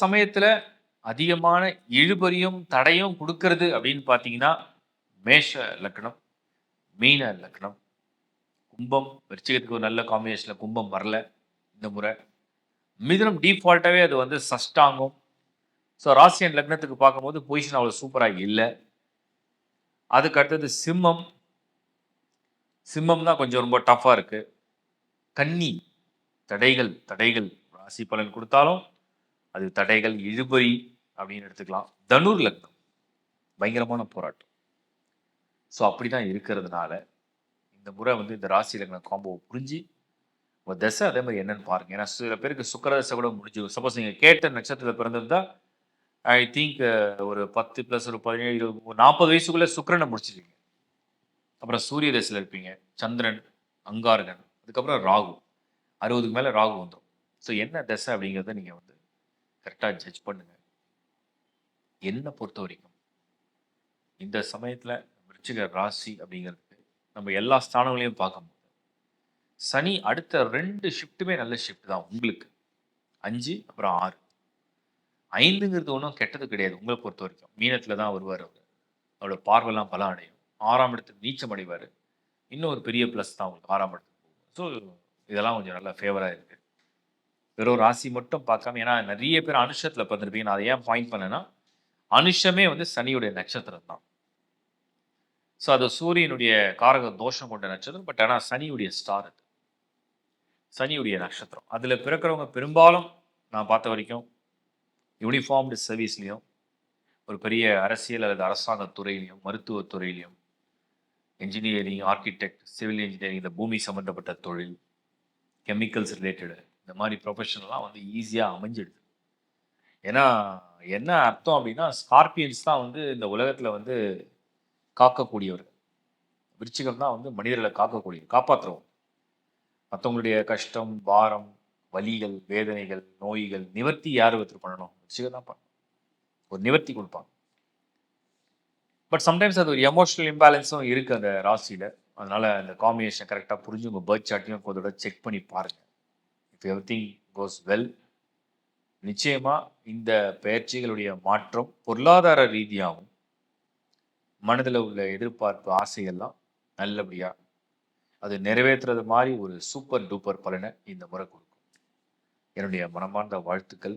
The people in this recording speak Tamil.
சமயத்துல அதிகமான இழுபறியும், தடையும் குடுக்கிறது அப்படின்னு பார்த்தீங்கன்னா, மேஷ லக்னம், மீன லக்னம், கும்பம், விருச்சிகத்துக்கு ஒரு நல்ல காம்பினேஷன்ல கும்பம் வரல இந்த முறை. மிதுனம் டீஃபால்ட்டாவே அது வந்து சஷ்டாங்கம். ஸோ ராசி அண்ட் லக்னத்துக்கு பார்க்கும்போது பொசிஷன் அவ்வளோ சூப்பரா இல்ல. அதுக்கு அடுத்தது சிம்மம். சிம்மம் தான் கொஞ்சம் ரொம்ப டஃப்பா இருக்கு. கன்னி தடைகள், தடைகள் ராசி பலன் குடுத்தாலும், அது தடைகள், இழுபறி அப்படின்னு எடுத்துக்கலாம். தனுர் லக்னம் பயங்கரமான போராட்டம். ஸோ அப்படிதான் இருக்கிறதுனால, இந்த முறை வந்து இந்த ராசி லக்ன காம்போவ புரிஞ்சு, உங்க தசை அதே மாரி என்னன்னு பாருங்க. ஏன்னா சில பேருக்கு சுக்கிர தசை கூட முடிஞ்சிரும். சப்போஸ் நீங்க கேட்ட நட்சத்திரத்தில பிறந்திருந்தா, ஐ திங்க் ஒரு 10 பிளஸ் ஒரு 17, 20, 40 வயசுக்குள்ள சுக்கிரன முடிச்சிருவீங்க. அப்புறம் சூரிய தசையில இருப்பீங்க. சந்திரன், அங்காரகன், அதுக்கப்புறம் ராகு. 60க்கு மேல ராகு வந்துரும். ஸோ என்ன தசை அப்படிங்கிறத நீங்க வந்து கரெக்ட்டா ஜட்ஜ் பண்ணுங்க. என்ன பொறுத்தவரைக்கும், இந்த சமயத்தில விருச்சிக ராசி அப்படிங்கிறதுக்கு, நம்ம எல்லா ஸ்தானங்களையும் பார்க்கும்போது, சனி அடுத்த 2 ஷிஃப்ட்டுமே நல்ல ஷிஃப்ட் தான் உங்களுக்கு. 5 அப்புறம் 6. 5ங்கிறது ஒண்ணும் கெட்டது கிடையாது உங்கள பொறுத்தவரைக்கும். மீனத்தில தான் வருவாரு அவரு. அவரோட பார்வைலாம் பலம் அடையும். 6ஆம் இடத்துக்கு நீச்சம் அடைவாரு. இன்னும் ஒரு பெரிய பிளஸ் தான் உங்களுக்கு 6ஆம் இடத்துக்கு போகும். ஸோ இதெல்லாம் கொஞ்சம் நல்லா ஃபேவரா இருக்கு. வெறும் ராசி மட்டும் பார்க்காம ஏன்னா நெறைய பேர் அனுஷத்தில பிறந்திருப்பீங்க. நான் அத ஏன் பாயிண்ட் பண்ணேன்னா, அனுஷமே வந்து சனியுடைய நட்சத்திரம் தான். ஸோ அது சூரியனுடைய காரக தோஷம் கொண்ட நட்சத்திரம். பட் ஆனா சனியுடைய ஸ்டார் அது. சனியுடைய நட்சத்திரம். அதில பிறக்கிறவங்க பெரும்பாலும் நான் பார்த்த வரைக்கும் யூனிஃபார்ம்டு சர்வீஸ்லயும், ஒரு பெரிய அரசியல் அல்லது அரசாங்கத் துறையிலயும், மருத்துவத் துறையிலயும், என்ஜினியரிங், ஆர்க்கிடெக்ட், சிவில் இன்ஜினியரிங் இந்த பூமி சம்மந்தப்பட்ட தொழில், கெமிக்கல்ஸ் ரிலேட்டடு இந்த மாரி ப்ரொஃபஷன்லாம் வந்து ஈஸியா அமைஞ்சிடுது. ஏன்னா, என்ன அர்த்தம் அப்டின்னா, ஸ்கார்பியன்ஸ் தான் வந்து இந்த உலகத்தில வந்து காக்கக்கூடியவர்கள். விருச்சிகம் தான் வந்து மனிதர்கள காப்பாத்துறவங்க. மத்தவங்களுடைய கஷ்டம், பாரம், வலிகள், வேதனைகள், நோய்கள் நிவர்த்தி யார் ஒருத்தர் பண்ணணும்? விருச்சிகம் தான் பண்ணணும். ஒரு நிவர்த்தி குடுப்பாங்க. பட் சம்டைம்ஸ் அது ஒரு எமோஷனல் இம்பேலன்ஸும் இருக்கு அந்த ராசியில. அதனால அந்த காம்பினேஷன் கரெக்ட்டா புரிஞ்சு உங்க பர்த் சார்ட்டையும் ஒரு தடவ செக் பண்ணி பாருங்க. இஃப் எவ்ரிதிங் கோஸ் வெல், நிச்சயமா இந்த பெயர்ச்சிகளுடைய மாற்றம் பொருளாதார ரீதியாவும், மனதில உள்ள எதிர்பார்ப்பு, ஆசையெல்லாம் நல்லபடியா அது நிறைவேத்துறது மாரி ஒரு சூப்பர் டூப்பர் பலன இந்த முறை குடுக்கும். என்னுடைய மனமார்ந்த வாழ்த்துக்கள்.